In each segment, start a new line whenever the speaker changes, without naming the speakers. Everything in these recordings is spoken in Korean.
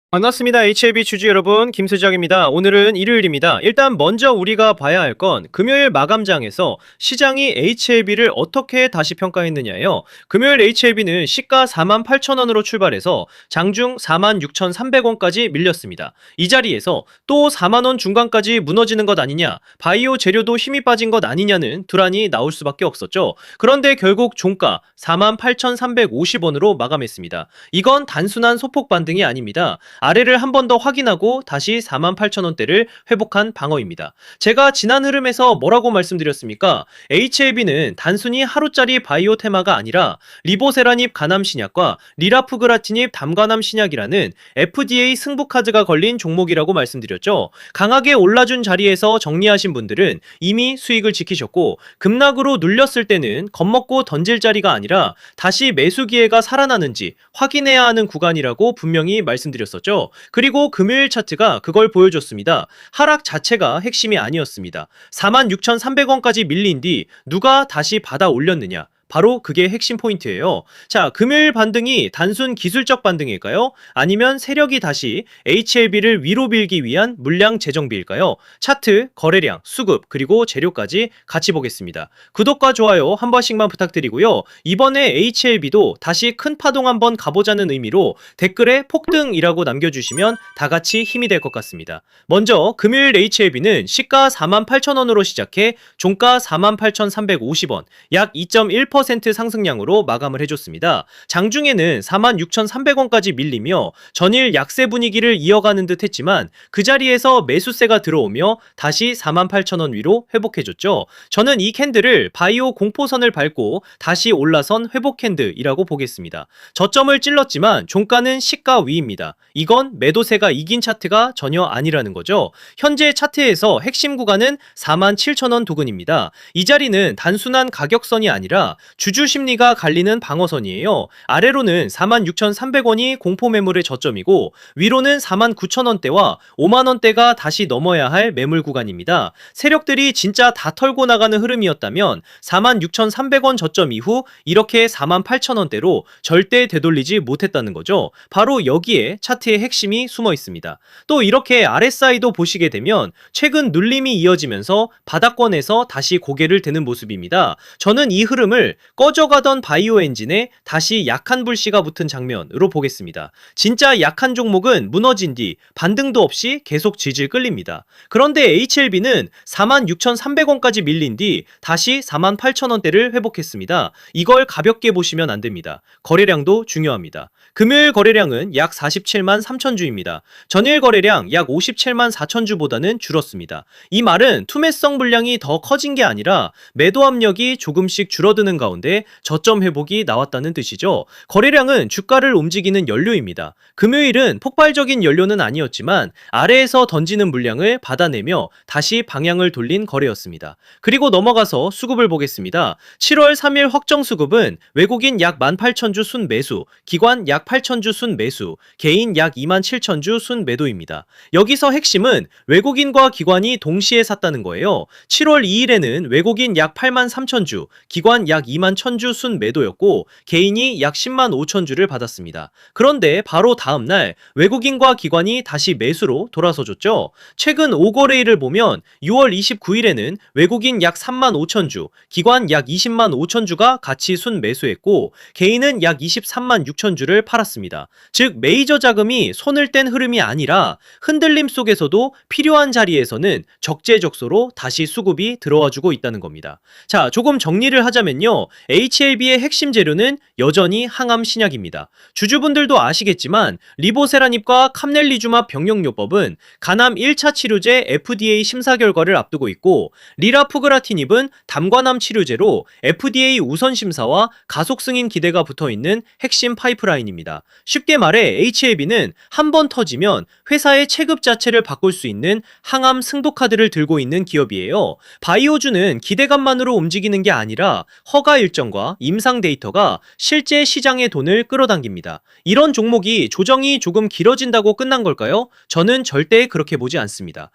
반갑습니다. HLB 주주 여러분, 김수정입니다. 오늘은 일요일입니다. 일단 먼저 우리가 봐야 할 건 금요일 마감장에서 시장이 HLB를 어떻게 다시 평가했느냐예요. 금요일 HLB는 시가 48,000원으로 출발해서 장중 46,300원까지 밀렸습니다. 이 자리에서 또 4만원 중간까지 무너지는 것 아니냐, 바이오 재료도 힘이 빠진 것 아니냐는 두란이 나올 수밖에 없었죠. 그런데 결국 종가 48,350원으로 마감했습니다. 이건 단순한 소폭 반등이 아닙니다. 아래를 한 번 더 확인하고 다시 48,000원대를 회복한 방어입니다. 제가 지난 흐름에서 뭐라고 말씀드렸습니까? HLB는 단순히 하루짜리 바이오 테마가 아니라 리보세라닙 간암 신약과 리라프그라티닙 담간암 신약이라는 FDA 승부 카드가 걸린 종목이라고 말씀드렸죠. 강하게 올라준 자리에서 정리하신 분들은 이미 수익을 지키셨고, 급락으로 눌렸을 때는 겁먹고 던질 자리가 아니라 다시 매수 기회가 살아나는지 확인해야 하는 구간이라고 분명히 말씀드렸었죠. 그리고 금요일 차트가 그걸 보여줬습니다. 하락 자체가 핵심이 아니었습니다. 46,300원까지 밀린 뒤 누가 다시 받아 올렸느냐? 바로 그게 핵심 포인트예요. 자, 금요일 반등이 단순 기술적 반등일까요? 아니면 세력이 다시 HLB를 위로 빌기 위한 물량 재정비일까요? 차트, 거래량, 수급, 그리고 재료까지 같이 보겠습니다. 구독과 좋아요 한 번씩만 부탁드리고요. 이번에 HLB도 다시 큰 파동 한번 가보자는 의미로 댓글에 폭등이라고 남겨주시면 다 같이 힘이 될 것 같습니다. 먼저 금요일 HLB는 시가 48,000원으로 시작해 종가 48,350원, 약 2.1% 상승량으로 마감을 해줬습니다. 장중에는 46,300원까지 밀리며 전일 약세 분위기를 이어가는 듯 했지만 그 자리에서 매수세가 들어오며 다시 48,000원 위로 회복해줬죠. 저는 이 캔들을 바이오 공포선을 밟고 다시 올라선 회복 캔들이라고 보겠습니다. 저점을 찔렀지만 종가는 시가 위입니다. 이건 매도세가 이긴 차트가 전혀 아니라는 거죠. 현재 차트에서 핵심 구간은 47,000원 도근입니다. 이 자리는 단순한 가격선이 아니라 주주 심리가 갈리는 방어선이에요. 아래로는 46,300원이 공포 매물의 저점이고 위로는 49,000원대와 5만원대가 다시 넘어야 할 매물 구간입니다. 세력들이 진짜 다 털고 나가는 흐름이었다면 46,300원 저점 이후 이렇게 48,000원대로 절대 되돌리지 못했다는 거죠. 바로 여기에 차트의 핵심이 숨어 있습니다. 또 이렇게 RSI도 보시게 되면 최근 눌림이 이어지면서 바닥권에서 다시 고개를 드는 모습입니다. 저는 이 흐름을 꺼져가던 바이오 엔진에 다시 약한 불씨가 붙은 장면으로 보겠습니다. 진짜 약한 종목은 무너진 뒤 반등도 없이 계속 질질 끌립니다. 그런데 HLB는 46,300원까지 밀린 뒤 다시 48,000원대를 회복했습니다. 이걸 가볍게 보시면 안 됩니다. 거래량도 중요합니다. 금요일 거래량은 약 47만 3천주입니다. 전일 거래량 약 57만 4천주보다는 줄었습니다. 이 말은 투매성 물량이 더 커진 게 아니라 매도 압력이 조금씩 줄어드는 가운데 저점 회복이 나왔다는 뜻이죠. 거래량은 주가를 움직이는 연료입니다. 금요일은 폭발적인 연료는 아니었지만 아래에서 던지는 물량을 받아내며 다시 방향을 돌린 거래였습니다. 그리고 넘어가서 수급을 보겠습니다. 7월 3일 확정 수급은 외국인 약 18,000주 순 매수, 기관 약 8,000주 순 매수, 개인 약 27,000주 순 매도입니다. 여기서 핵심은 외국인과 기관이 동시에 샀다는 거예요. 7월 2일에는 외국인 약 83,000주, 기관 약 21,000주 순 매도였고 개인이 약 10만 5천주를 받았습니다. 그런데 바로 다음날 외국인과 기관이 다시 매수로 돌아서줬죠. 최근 5거래일을 보면 6월 29일에는 외국인 약 3만 5천주, 기관 약 20만 5천주가 같이 순 매수했고 개인은 약 23만 6천주를 팔았습니다. 즉 메이저 자금이 손을 뗀 흐름이 아니라 흔들림 속에서도 필요한 자리에서는 적재적소로 다시 수급이 들어와주고 있다는 겁니다. 자, 조금 정리를 하자면요. HLB의 핵심 재료는 여전히 항암 신약입니다. 주주분들도 아시겠지만 리보세라닙과 캄넬리주맙 병용요법은 간암 1차 치료제 FDA 심사 결과를 앞두고 있고 리라프그라티닙은 담관암 치료제로 FDA 우선 심사와 가속 승인 기대가 붙어있는 핵심 파이프라인입니다. 쉽게 말해 HLB는 한 번 터지면 회사의 체급 자체를 바꿀 수 있는 항암 승도 카드를 들고 있는 기업이에요. 바이오주는 기대감만으로 움직이는 게 아니라 허가 일정과 임상 데이터가 실제 시장의 돈을 끌어당깁니다. 이런 종목이 조정이 조금 길어진다고 끝난 걸까요? 저는 절대 그렇게 보지 않습니다.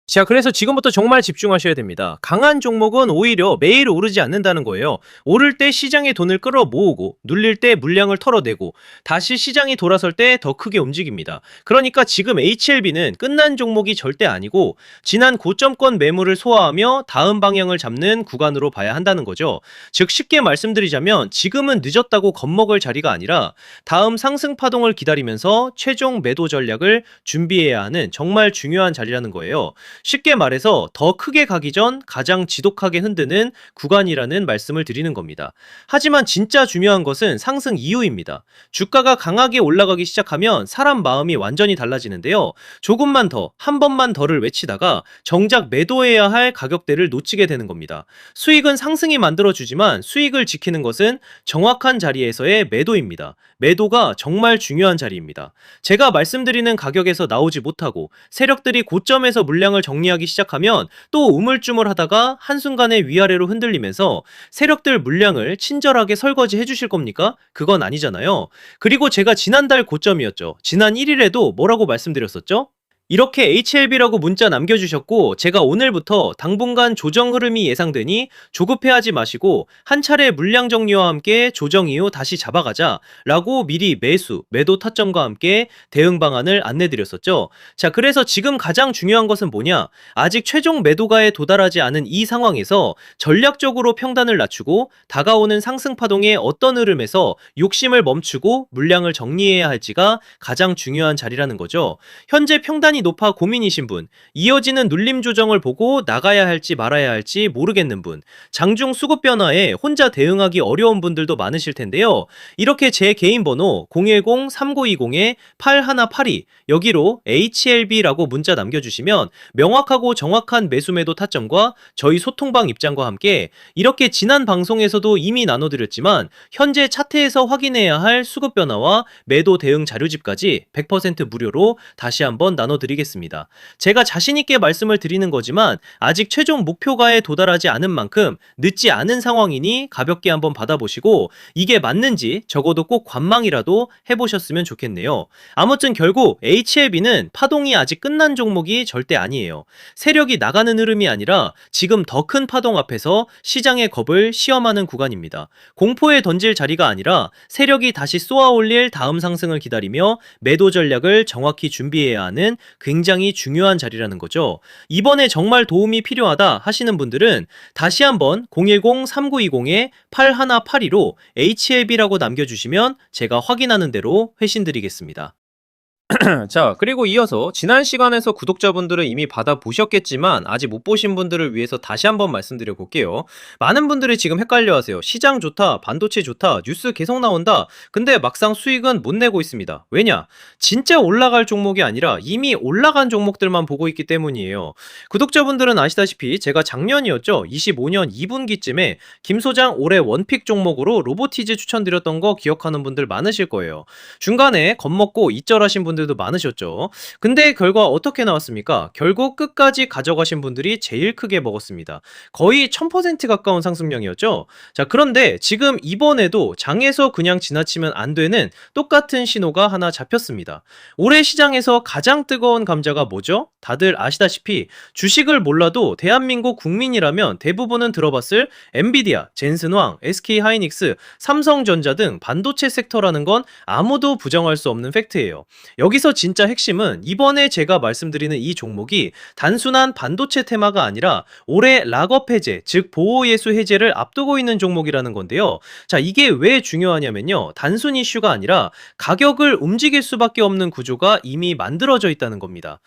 자, 그래서 지금부터 정말 집중하셔야 됩니다. 강한 종목은 오히려 매일 오르지 않는다는 거예요. 오를 때 시장의 돈을 끌어 모으고, 눌릴 때 물량을 털어내고, 다시 시장이 돌아설 때 더 크게 움직입니다. 그러니까 지금 HLB는 끝난 종목이 절대 아니고, 지난 고점권 매물을 소화하며 다음 방향을 잡는 구간으로 봐야 한다는 거죠. 즉, 쉽게 말씀드리자면, 지금은 늦었다고 겁먹을 자리가 아니라, 다음 상승 파동을 기다리면서 최종 매도 전략을 준비해야 하는 정말 중요한 자리라는 거예요. 쉽게 말해서 더 크게 가기 전 가장 지독하게 흔드는 구간이라는 말씀을 드리는 겁니다. 하지만 진짜 중요한 것은 상승 이후입니다. 주가가 강하게 올라가기 시작하면 사람 마음이 완전히 달라지는데요. 조금만 더, 한 번만 더를 외치다가 정작 매도해야 할 가격대를 놓치게 되는 겁니다. 수익은 상승이 만들어주지만 수익을 지키는 것은 정확한 자리에서의 매도입니다. 매도가 정말 중요한 자리입니다. 제가 말씀드리는 가격에서 나오지 못하고 세력들이 고점에서 물량을 정리하기 시작하면 또 우물쭈물하다가 한순간에 위아래로 흔들리면서 세력들 물량을 친절하게 설거지 해주실 겁니까? 그건 아니잖아요. 그리고 제가 지난달 고점이었죠. 지난 1일에도 뭐라고 말씀드렸었죠? 이렇게 HLB라고 문자 남겨주셨고, 제가 오늘부터 당분간 조정 흐름이 예상되니 조급해하지 마시고 한 차례 물량 정리와 함께 조정 이후 다시 잡아가자 라고 미리 매수, 매도 타점과 함께 대응 방안을 안내드렸었죠. 자, 그래서 지금 가장 중요한 것은 뭐냐? 아직 최종 매도가에 도달하지 않은 이 상황에서 전략적으로 평단을 낮추고 다가오는 상승 파동의 어떤 흐름에서 욕심을 멈추고 물량을 정리해야 할지가 가장 중요한 자리라는 거죠. 현재 평단이 높아 고민이신 분, 이어지는 눌림 조정을 보고 나가야 할지 말아야 할지 모르겠는 분, 장중 수급 변화에 혼자 대응하기 어려운 분들도 많으실 텐데요. 이렇게 제 개인 번호 010-3920-8182 여기로 HLB라고 문자 남겨주시면 명확하고 정확한 매수 매도 타점과 저희 소통방 입장과 함께 이렇게 지난 방송에서도 이미 나눠드렸지만 현재 차트에서 확인해야 할 수급 변화와 매도 대응 자료집까지 100% 무료로 다시 한번 나눠드리겠습니다. 제가 자신있게 말씀을 드리는 거지만 아직 최종 목표가에 도달하지 않은 만큼 늦지 않은 상황이니 가볍게 한번 받아보시고 이게 맞는지 적어도 꼭 관망이라도 해보셨으면 좋겠네요. 아무튼 결국 HLB는 파동이 아직 끝난 종목이 절대 아니에요. 세력이 나가는 흐름이 아니라 지금 더 큰 파동 앞에서 시장의 겁을 시험하는 구간입니다. 공포에 던질 자리가 아니라 세력이 다시 쏘아 올릴 다음 상승을 기다리며 매도 전략을 정확히 준비해야 하는 굉장히 중요한 자리라는 거죠. 이번에 정말 도움이 필요하다 하시는 분들은 다시 한번 010-3920-8182로 HLB라고 남겨주시면 제가 확인하는 대로 회신드리겠습니다. 자, 그리고 이어서 지난 시간에서 구독자분들은 이미 받아보셨겠지만 아직 못 보신 분들을 위해서 다시 한번 말씀드려 볼게요. 많은 분들이 지금 헷갈려하세요. 시장 좋다, 반도체 좋다, 뉴스 계속 나온다. 근데 막상 수익은 못 내고 있습니다. 왜냐? 진짜 올라갈 종목이 아니라 이미 올라간 종목들만 보고 있기 때문이에요. 구독자분들은 아시다시피 제가 작년이었죠. 25년 2분기쯤에 김 소장 올해 원픽 종목으로 로보티즈 추천드렸던 거 기억하는 분들 많으실 거예요. 중간에 겁먹고 이절하신 분들도 많으셨죠. 근데 결과 어떻게 나왔습니까? 결국 끝까지 가져가신 분들이 제일 크게 먹었습니다. 거의 1000% 가까운 상승량이었죠. 자, 그런데 지금 이번에도 장에서 그냥 지나치면 안 되는 똑같은 신호가 하나 잡혔습니다. 올해 시장에서 가장 뜨거운 감자가 뭐죠? 다들 아시다시피 주식을 몰라도 대한민국 국민이라면 대부분은 들어봤을 엔비디아, 젠슨왕, SK하이닉스, 삼성전자 등 반도체 섹터라는 건 아무도 부정할 수 없는 팩트예요. 여기서 진짜 핵심은 이번에 제가 말씀드리는 이 종목이 단순한 반도체 테마가 아니라 올해 락업 해제, 즉 보호예수 해제를 앞두고 있는 종목이라는 건데요. 자, 이게 왜 중요하냐면요. 단순 이슈가 아니라 가격을 움직일 수밖에 없는 구조가 이미 만들어져 있다는 겁니다.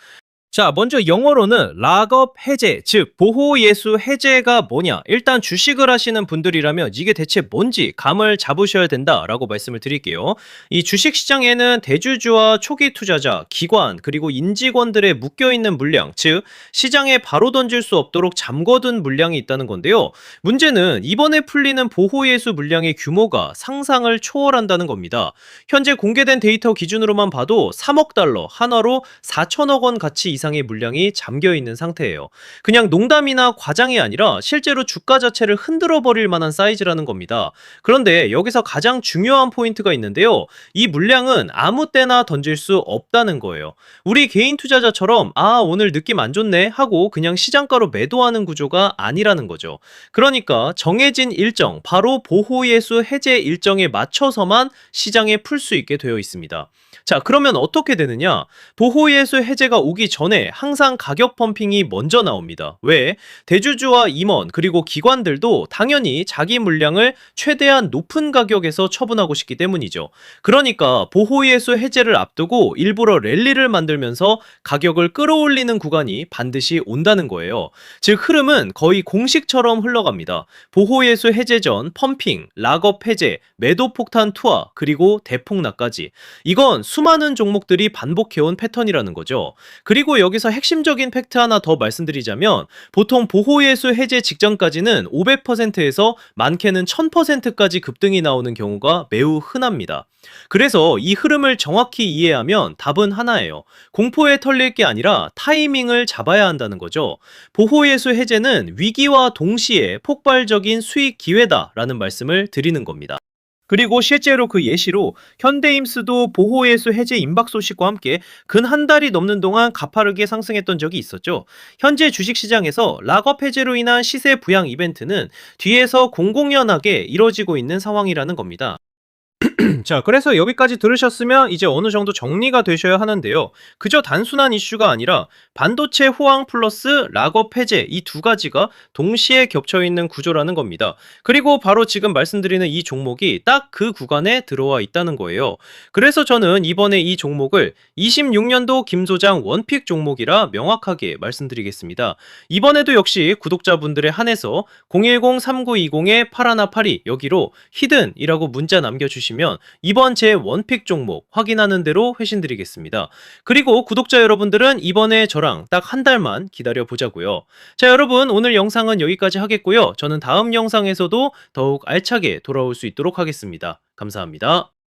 자, 먼저 영어로는 락업 해제, 즉 보호예수 해제가 뭐냐? 일단 주식을 하시는 분들이라면 이게 대체 뭔지 감을 잡으셔야 된다라고 말씀을 드릴게요. 이 주식시장에는 대주주와 초기 투자자, 기관, 그리고 인직원들의 묶여있는 물량, 즉 시장에 바로 던질 수 없도록 잠궈둔 물량이 있다는 건데요. 문제는 이번에 풀리는 보호예수 물량의 규모가 상상을 초월한다는 겁니다. 현재 공개된 데이터 기준으로만 봐도 3억 달러, 한화로 4천억 원 가치 이상의 물량이 잠겨 있는 상태예요. 그냥 농담이나 과장이 아니라 실제로 주가 자체를 흔들어 버릴 만한 사이즈라는 겁니다. 그런데 여기서 가장 중요한 포인트가 있는데요. 이 물량은 아무 때나 던질 수 없다는 거예요. 우리 개인 투자자처럼 오늘 느낌 안 좋네 하고 그냥 시장가로 매도하는 구조가 아니라는 거죠. 그러니까 정해진 일정, 바로 보호예수 해제 일정에 맞춰서만 시장에 풀 수 있게 되어 있습니다. 자, 그러면 어떻게 되느냐? 보호예수 해제가 오기 전에 항상 가격 펌핑이 먼저 나옵니다. 왜? 대주주와 임원 그리고 기관들도 당연히 자기 물량을 최대한 높은 가격에서 처분하고 싶기 때문이죠. 그러니까 보호예수 해제를 앞두고 일부러 랠리를 만들면서 가격을 끌어올리는 구간이 반드시 온다는 거예요. 즉 흐름은 거의 공식처럼 흘러갑니다. 보호예수 해제 전 펌핑, 락업 해제, 매도 폭탄 투하, 그리고 대폭락까지. 이건 수많은 종목들이 반복해온 패턴이라는 거죠. 그리고 여기서 핵심적인 팩트 하나 더 말씀드리자면 보통 보호예수 해제 직전까지는 500%에서 많게는 1000%까지 급등이 나오는 경우가 매우 흔합니다. 그래서 이 흐름을 정확히 이해하면 답은 하나예요. 공포에 털릴 게 아니라 타이밍을 잡아야 한다는 거죠. 보호예수 해제는 위기와 동시에 폭발적인 수익 기회다라는 말씀을 드리는 겁니다. 그리고 실제로 그 예시로 현대임스도 보호예수 해제 임박 소식과 함께 근 한 달이 넘는 동안 가파르게 상승했던 적이 있었죠. 현재 주식시장에서 락업 해제로 인한 시세 부양 이벤트는 뒤에서 공공연하게 이뤄지고 있는 상황이라는 겁니다. 자, 그래서 여기까지 들으셨으면 이제 어느 정도 정리가 되셔야 하는데요. 그저 단순한 이슈가 아니라 반도체 호황 플러스 락업 해제 이 두 가지가 동시에 겹쳐 있는 구조라는 겁니다. 그리고 바로 지금 말씀드리는 이 종목이 딱 그 구간에 들어와 있다는 거예요. 그래서 저는 이번에 이 종목을 26년도 김 소장 원픽 종목이라 명확하게 말씀드리겠습니다. 이번에도 역시 구독자분들에 한해서 010-3920-8182 여기로 히든이라고 문자 남겨주시면 이번 제 원픽 종목 확인하는 대로 회신드리겠습니다. 그리고 구독자 여러분들은 이번에 저랑 딱 한 달만 기다려 보자고요. 자, 여러분 오늘 영상은 여기까지 하겠고요. 저는 다음 영상에서도 더욱 알차게 돌아올 수 있도록 하겠습니다. 감사합니다.